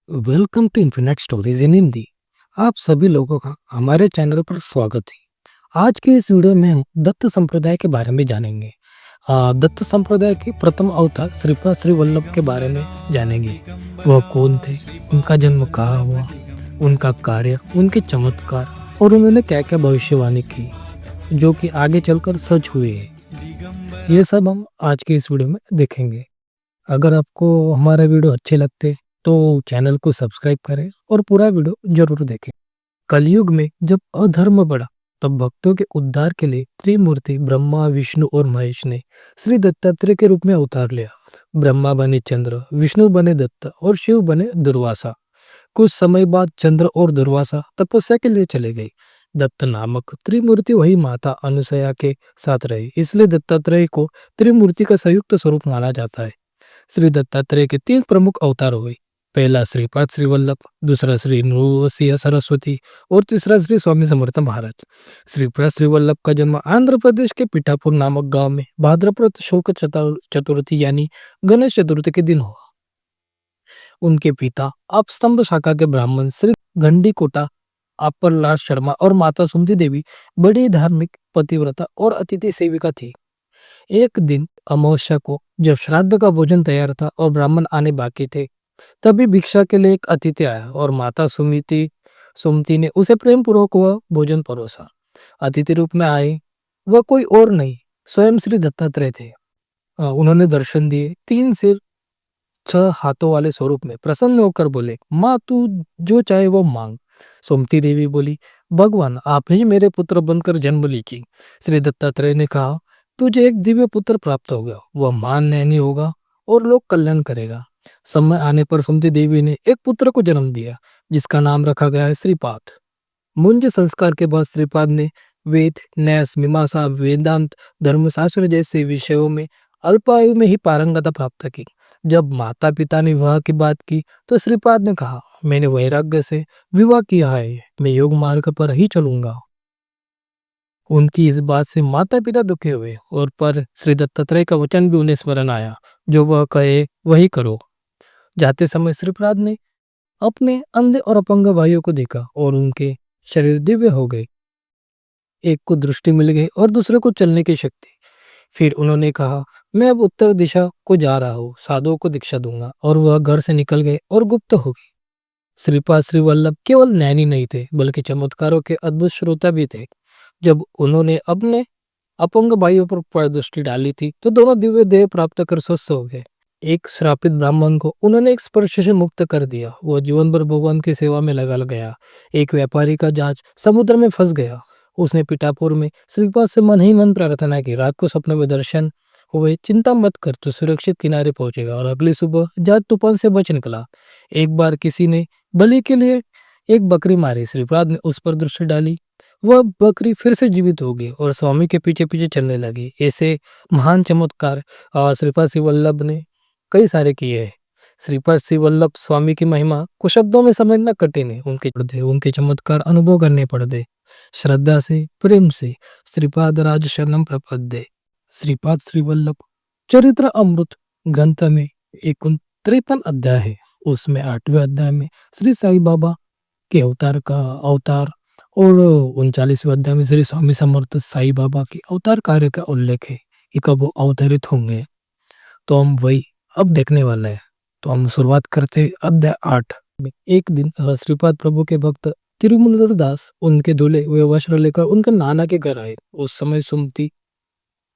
Welcome to infinite stories in Hindi. आप सभी लोगों का हमारे चैनल पर स्वागत है। आज के इस वीडियो में हम दत्त संप्रदाय के बारे में जानेंगे। दत्त संप्रदाय के प्रथम अवतार श्रीपाद श्री वल्लभ के बारे में जानेंगे। वह कौन थे, उनका जन्म कहाँ हुआ, उनका कार्य, उनके चमत्कार और उन्होंने क्या क्या भविष्यवाणी की जो कि आगे चलकर सच हुए हैं। ये सब हम आज के इस वीडियो में देखेंगे। अगर आपको हमारे वीडियो अच्छे लगते तो चैनल को सब्सक्राइब करें और पूरा वीडियो जरूर देखें। कलयुग में जब अधर्म बढ़ा तब भक्तों के उद्धार के लिए त्रिमूर्ति ब्रह्मा, विष्णु और महेश ने श्री दत्तात्रेय के रूप में अवतार लिया। ब्रह्मा बने चंद्र, विष्णु बने दत्त और शिव बने दुर्वासा। कुछ समय बाद चंद्र और दुर्वासा तपस्या के लिए चले गए। दत्त नामक त्रिमूर्ति वही माता अनुसया के साथ रहे, इसलिए दत्तात्रेय को त्रिमूर्ति का संयुक्त स्वरूप माना जाता है। श्री दत्तात्रेय के तीन प्रमुख अवतार हुए। पहला श्रीपाद श्री वल्लभ, दूसरा श्री नृसिंह सरस्वती और तीसरा श्री स्वामी समर्थ महाराज। श्रीपाद श्री वल्लभ का जन्म आंध्र प्रदेश के पिठापुर नामक गांव में भाद्रपद शुक्ल चतुर्थी यानी गणेश चतुर्थी के दिन हुआ। उनके पिता अपस्तंभ शाखा के ब्राह्मण श्री गंडीकोटा अप्परलाल शर्मा और माता सुमति देवी बड़ी धार्मिक, पतिव्रता और अतिथि सेविका थी। एक दिन अमावस्या को जब श्राद्ध का भोजन तैयार था और ब्राह्मण आने बाकी थे, तभी भिक्षा के लिए एक अतिथि आया और माता सुमति ने उसे प्रेम पूर्वक वह भोजन परोसा। अतिथि रूप में आए वह कोई और नहीं, स्वयं श्री दत्तात्रेय थे। उन्होंने दर्शन दिए। 3 सिर 6 हाथों वाले स्वरूप में प्रसन्न होकर बोले, माँ तू जो चाहे वो मांग। सुमति देवी बोली, भगवान आप ही मेरे पुत्र बनकर जन्म लीजिए। श्री दत्तात्रेय ने कहा, तुझे एक दिव्य पुत्र प्राप्त होगा, वह मान नैनी होगा और लोक कल्याण करेगा। समय आने पर सुमति देवी ने एक पुत्र को जन्म दिया जिसका नाम रखा गया है श्रीपाद। मुंज संस्कार के बाद श्रीपाद ने वेद, न्यास, मीमांसा, वेदांत, धर्मशास्त्र जैसे विषयों में अल्पायु में ही पारंगता प्राप्त की। जब माता पिता ने विवाह की बात की तो श्रीपाद ने कहा, मैंने वैराग्य से विवाह किया है, मैं योग मार्ग पर ही चलूंगा। उनकी इस बात से माता पिता दुखी हुए और पर श्री दत्तात्रेय का वचन भी उन्हें स्मरण आया, जो वह कहे वही करो। जाते समय श्रीपाद ने अपने अंधे और अपंग भाइयों को देखा और उनके शरीर दिव्य हो गए। एक को दृष्टि मिल गई और दूसरे को चलने की शक्ति। फिर उन्होंने कहा, मैं अब उत्तर दिशा को जा रहा हूँ, साधुओं को दीक्षा दूंगा। और वह घर से निकल गए और गुप्त हो गए। श्रीपाद श्री वल्लभ केवल नैनी नहीं थे बल्कि चमत्कारों के अद्भुत श्रोता भी थे। जब उन्होंने अपने अपंग भाइयों पर दृष्टि डाली थी तो दोनों दिव्य देह प्राप्त कर स्वस्थ हो गए। एक श्रापित ब्राह्मण को उन्होंने एक स्पर्श से मुक्त कर दिया, वह जीवन भर भगवान की सेवा में लगा गया। एक व्यापारी का जहाज समुद्र में फंस गया, उसने पिठापुर में श्रीपाद से मन ही मन प्रार्थना की। रात को सपने में दर्शन हुए, चिंता मत कर, तो सुरक्षित किनारे पहुंचेगा। और अगली सुबह जहाज तूफान से बच निकला। एक बार किसी ने बलि के लिए एक बकरी मारी, श्रीपाद ने उस पर दृष्टि डाली, वह बकरी फिर से जीवित हो गई और स्वामी के पीछे पीछे चलने लगी। ऐसे महान चमत्कार श्रीपाद श्री वल्लभ ने कई सारे किए हैं। श्रीपाद श्री वल्लभ स्वामी की महिमा को शब्दों में समझना कठिन है। उनके चमत्कार अनुभव करने पड़ते। श्रद्धा से, प्रेम से श्रीपाद राज शरणम प्रपद्ये। श्रीपाद श्री वल्लभ चरित्र अमृत ग्रंथ में 53 अध्याय है। उसमें 8वें अध्याय में श्री साई बाबा के अवतार और 39वें अध्याय में श्री स्वामी समर्थ साई बाबा के अवतार कार्य का उल्लेख है। ये कब अवतरित होंगे तो हम वही अब देखने वाले हैं। तो हम शुरुआत करते हैं अध्याय 8 में। एक दिन श्रीपाद प्रभु के भक्त तिरुमलदास दास उनके धुले हुए वस्त्र लेकर उनके नाना के घर आए। उस समय सुमति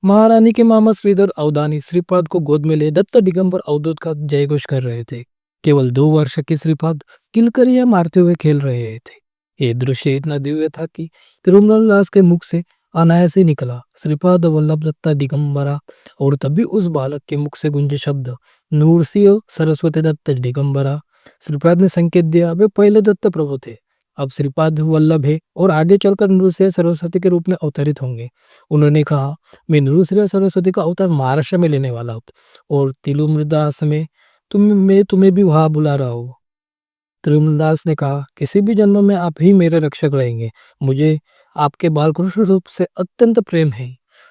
महारानी के मामा श्रीधर अवधानी श्रीपाद को गोद में ले दत्त दिगंबर अवधूत का जय घोष कर रहे थे। केवल 2 वर्ष के श्रीपाद किलकरियां मारते हुए खेल रहे थे। ये दृश्य इतना दिव्य था कि तिरुमलदास के मुख से अनायास ही निकला, श्रीपाद वल्लभ दत्ता दिगंबरा। और तभी उस बालक के मुख से गुंजे शब्द, नृसिंह सरस्वती दत्त दिगंबरा। श्रीपाद ने संकेत दिया, वे पहले दत्त प्रभु थे, अब श्रीपाद वल्लभ है और आगे चलकर नृसिंह सरस्वती के रूप में अवतरित होंगे। उन्होंने कहा, मैं नृसिंह सरस्वती का अवतार महाराष्ट्र में लेने वाला हूँ और तिरुमलदास में मैं तुम्हें भी वहां बुला रहा हूँ। तिरुमलदास ने कहा, किसी भी जन्म में आप ही मेरे रक्षक रहेंगे, मुझे आपके बालकृष्ण रूप से अत्यंत प्रेम है।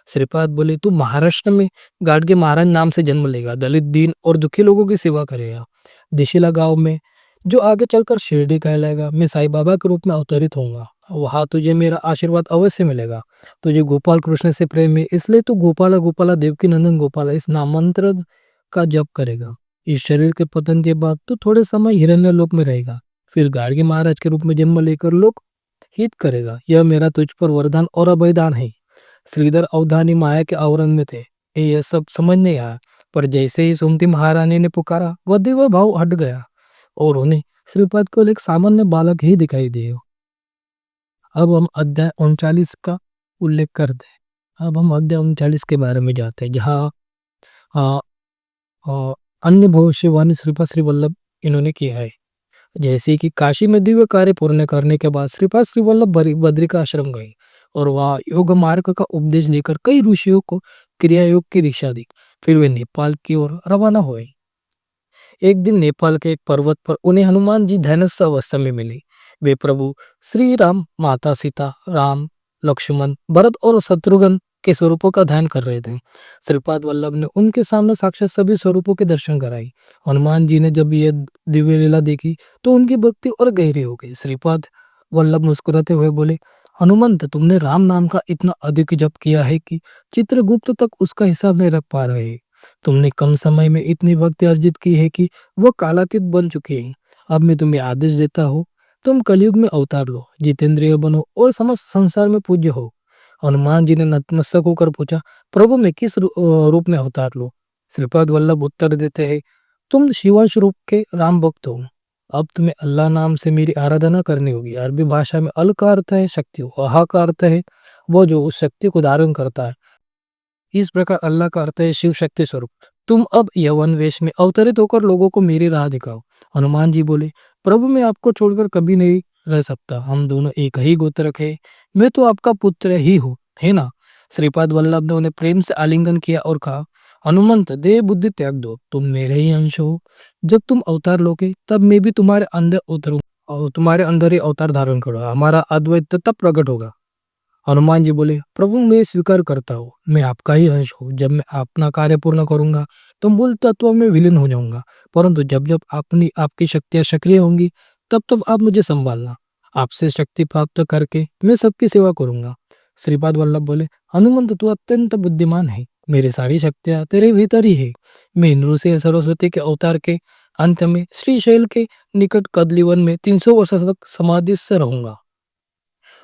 श्रीपाद बोले, तू महाराष्ट्र में गाडगे महाराज नाम से जन्म लेगा, दलित, दीन और दुखी लोगों की सेवा करेगा। दिशिला गांव में जो आगे चलकर शिरडी कहलाएगा। मैं साईं बाबा के रूप में अवतरित होऊँगा। वहाँ तुझे मेरा आशीर्वाद अवश्य मिलेगा। तुझे गोपाल कृष्ण से प्रेम है, इसलिए तू गोपाला गोपाला देवकी नंदन गोपाला इस नामांतर का जप करेगा। इस शरीर के पतन के बाद तू थोड़े समय हिरण्यलोक में रहेगा। फिर गार्गी महाराज के रूप में जन्म लेकर लोक हित करेगा। यह मेरा तुझ पर वरदान और अभयदान है। श्रीधर अवधानी माया के आवरण में थे। ये सब समझ नहीं आया, पर जैसे ही सुमति महारानी ने पुकारा, वह दिव्य भाव हट गया और उन्हें श्रीपद को एक सामान्य बालक ही दिखाई दिए। अब हम अध्याय 39 का उल्लेख करते हैं। अब हम अध्याय 39 के बारे में जाते हैं, जहाँ आ, आ, अन्य भविष्यवाणी श्रीपद श्री वल्लभ इन्होंने किया है। जैसे कि काशी में दिव्य कार्य पूर्ण करने के बाद श्रीपाद श्री वल्लभ बद्री का आश्रम गए और वहाँ योग मार्ग का उपदेश देकर कई ऋषियों को क्रिया योग की दीक्षा दी। फिर वे नेपाल की ओर रवाना हुए। एक दिन नेपाल के एक पर्वत पर उन्हें हनुमान जी ध्यानस्थ अवस्था में मिले। वे प्रभु श्री राम, माता सीता, राम, लक्ष्मण, भरत और शत्रुघ्न के स्वरूपों का ध्यान कर रहे थे। श्रीपाद वल्लभ ने उनके सामने साक्षात सभी स्वरूपों के दर्शन कराए। हनुमान जी ने जब ये दिव्य लीला देखी तो उनकी भक्ति और गहरी हो गई। श्रीपाद वल्लभ मुस्कुराते हुए बोले, हनुमंत, तुमने राम नाम का इतना अधिक जप किया है कि चित्रगुप्त तक उसका हिसाब नहीं रख पा रहे। तुमने कम समय में इतनी भक्ति अर्जित की है कि वो कालातीत बन चुके हैं। अब मैं तुम्हें आदेश देता हूँ, तुम कलयुग में अवतार लो, जितेंद्रिय बनो और समस्त संसार में पूज्य हो। हनुमान जी ने नतमस्तक होकर पूछा, प्रभु मैं किस रूप में अवतार लो? श्रीपाद वल्लभ उत्तर देते हैं, तुम शिवांश रूप के राम भक्त हो। अब तुम्हें अल्लाह नाम से मेरी आराधना करनी होगी। अरबी भाषा में अल का अर्थ है शक्ति, वहा का अर्थ है वो जो उस शक्ति को धारण करता है। इस प्रकार अल्लाह का अर्थ है शिव शक्ति स्वरूप। तुम अब यवन वेश में अवतरित होकर लोगों को मेरी राह दिखाओ। हनुमान जी बोले, प्रभु मैं आपको छोड़कर कभी नहीं रह सकता। हम दोनों एक ही गोत्र के, मैं तो आपका पुत्र ही हूँ, है ना? श्रीपाद वल्लभ ने उन्हें प्रेम से आलिंगन किया और कहा, हनुमंत, देह बुद्धि त्याग दो, तुम मेरे ही अंश हो। जब तुम अवतार लोगे तब मैं भी तुम्हारे अंदर उतरूं और तुम्हारे अंदर ही अवतार धारण करूंगा। हमारा अद्वैत तब प्रकट होगा। हनुमान जी बोले, प्रभु मैं स्वीकार करता हूँ, मैं आपका ही अंश हूँ। जब मैं अपना कार्य पूर्ण करूंगा तो मूल तत्व में विलीन हो जाऊंगा, परंतु जब जब आपकी शक्तियां सक्रिय होंगी तब तब आप मुझे संभालना। आपसे शक्ति प्राप्त करके मैं सबकी सेवा करूंगा। श्रीपाद वल्लभ बोले, हनुमंत तू अत्यंत बुद्धिमान है, मेरी सारी शक्तियां तेरे भीतर ही है। मैं इंद्र से सरस्वती के अवतार के अंत में श्रीशैल के निकट कदलीवन में 300 वर्ष तक समाधि से रहूंगा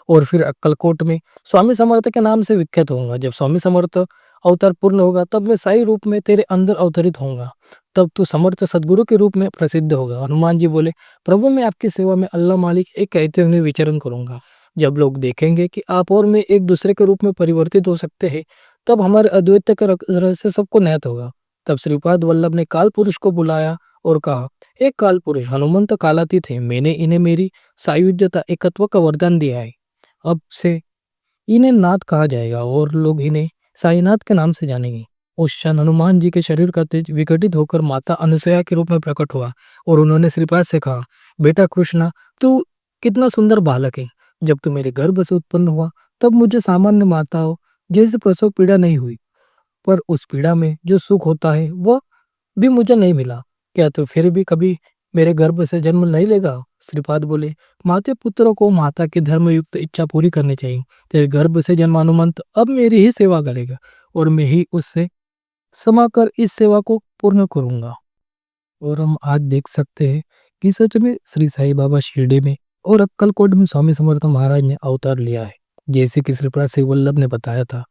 और फिर अक्कलकोट में स्वामी समर्थ के नाम से विख्यात होऊंगा। जब स्वामी समर्थ अवतार पूर्ण होगा तब मैं साई रूप में तेरे अंदर अवतरित होऊंगा। तब तू समर्थ सदगुरु के रूप में प्रसिद्ध होगा। हनुमान जी बोले, प्रभु मैं आपकी सेवा में अल्लाह मालिक एक कहते हुए विचरण करूंगा। जब लोग देखेंगे कि आप और मैं एक दूसरे के रूप में परिवर्तित हो सकते हैं, तब हमारे अद्वैत का रहस्य सबको ज्ञात होगा। तब श्रीपाद वल्लभ ने काल पुरुष को बुलाया और कहा, एक काल पुरुष हनुमंत कालातीत है, मैंने इन्हें मेरी सायुज्यता एकत्व का वरदान दिया है। अब से इन्हें नाथ कहा जाएगा और लोग इन्हें साईनाथ के नाम से जानेंगे। उस क्षण हनुमान जी के शरीर का तेज विघटित होकर माता अनुसुया के रूप में प्रकट हुआ और उन्होंने श्रीपाद से कहा, बेटा कृष्णा, तू कितना सुंदर बालक है। जब तू मेरे गर्भ से उत्पन्न हुआ तब मुझे सामान्य माताओं जैसे प्रसव पीड़ा नहीं हुई, पर उस पीड़ा में जो सुख होता है वह भी मुझे नहीं मिला। क्या तू फिर भी कभी मेरे गर्भ से जन्म नहीं लेगा? श्रीपाद बोले, माते पुत्रों को माता की धर्मयुक्त इच्छा पूरी करनी चाहिए। तेरे गर्भ से जन्म हनुमंत अब मेरी ही सेवा करेगा और मैं ही उससे समा कर इस सेवा को पूर्ण करूंगा। और हम आज देख सकते हैं कि सच में श्री साईं बाबा शिरडी में और अक्कलकोट में स्वामी समर्थ महाराज ने अवतार लिया है, जैसे कि श्रीपाद श्री वल्लभ ने बताया था।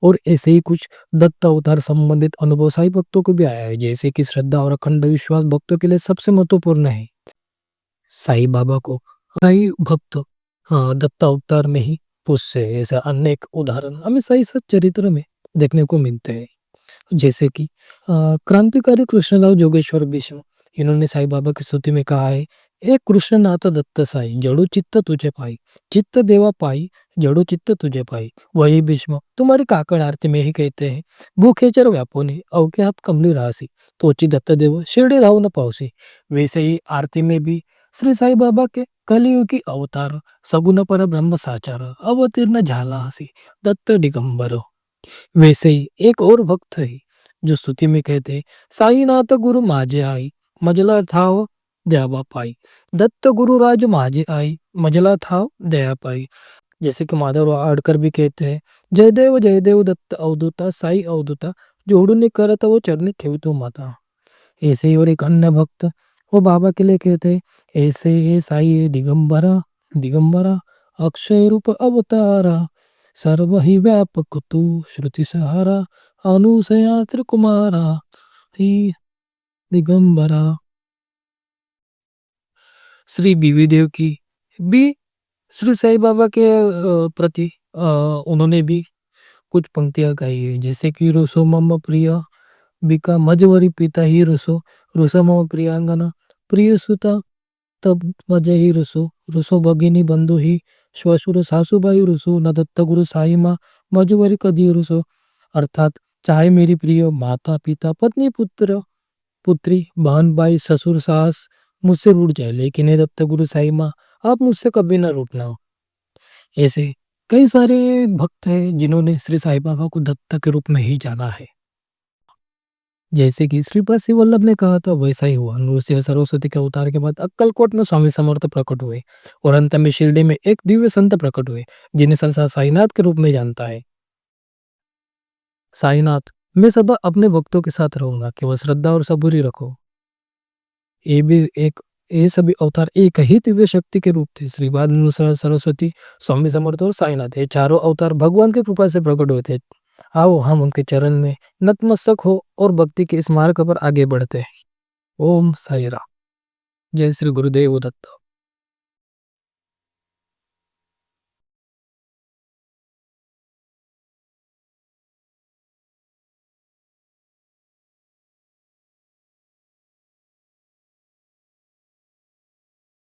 और ऐसे ही कुछ दत्त अवतार संबंधित अनुभव साई भक्तों को भी आया है, जैसे कि श्रद्धा और अखंड विश्वास भक्तों के लिए सबसे महत्वपूर्ण है। साई बाबा को साई भक्त दत्त अवतार में ही पुष्य है। ऐसा अनेक उदाहरण हमें साई सच्चरित्र में देखने को मिलते हैं। जैसे कि क्रांतिकारी कृष्णदेव जोगेश्वर भीष्म, इन्होंने साईं बाबा की स्तुति में कहा है, ए कृष्णनाथ दत्त साई, जड़ो चित्त तुझे पाई, चित्त देवा पाई, जड़ो चित्त तुझे पाई। वही भीष्म तुम्हारी काकड़ आरती में ही कहते हैं, भूखे चर व्यापोने अवज्ञात कमली राशि, तोची दत्त देव शिरडी राहु न पावसी। वैसे ही आरती में भी श्री साईं बाबा के कलियुगी अवतार सगुन पर ब्रह्म साचार अवतीर्ण झाला हसी दत्त दिगंबर। वैसे ही एक और भक्त है जो स्तुति में कहते, साईनाथ गुरु माझे आई, मजला ठाव दयाबा पाई। दत्त गुरु राज माझे आई, मजला था दया पाई। जैसे कि माधव आडकर भी कहते हैं, जय देव दत्त अवधूता साई अवधूता, जोडून करत वो चरणी ठेवतो माता। ऐसे ही और एक अन्य भक्त वो बाबा के लिए कहते हैं, ऐसे हे साई दिगंबरा, दिगंबरा अक्षय रूप अवतारा, सर्व ही व्यापक तू श्रुति सहारा, अनुसया त्रिकुमारा ही दिगंबरा। श्री बीवी देव की भी श्री साईं बाबा के प्रति उन्होंने भी कुछ पंक्तियां गाई है, जैसे कि रुसो मम प्रिय बिका मजवरी पिता ही रुसो, रुसो मम प्रियांगना प्रिय सुता तब वजह ही रुसो, रुसो भगिनी बंधु ही श्वशुर सासुबाई रुसो, न दत्त गुरु साई माँ मजवरी कदी रुसो। अर्थात चाहे मेरी प्रिय माता पिता पत्नी पुत्र पुत्री बहन भाई ससुर सास मुझसे रूठ जाए, लेकिन हे दत्त गुरु साई माँ आप मुझसे कभी ना रूठना। ऐसे कई सारे भक्त हैं जिन्होंने श्री साईं बाबा को दत्त के रूप में ही जाना है। जैसे कि श्रीपाद श्री वल्लभ ने कहा था वैसा ही हुआ। नृसिंह सरस्वती के अवतार के बाद अक्कलकोट में स्वामी समर्थ प्रकट हुए और अंत में शिरडी में एक दिव्य संत प्रकट हुए जिन्हें संसार साईनाथ के रूप में जानता है। साईनाथ, मैं सदा अपने भक्तों के साथ रहूंगा, केवल श्रद्धा और सबूरी रखो। ये भी एक ये सभी अवतार एक ही दिव्य शक्ति के रूप थे। श्रीपाद नृसिंह सरस्वती, स्वामी समर्थ और साईनाथ, ये चारों अवतार भगवान की कृपा से प्रकट हुए थे। आओ हम उनके चरण में नतमस्तक हो और भक्ति के इस मार्ग पर आगे बढ़ते हैं। ओम साई राम। जय श्री गुरुदेव दत्त।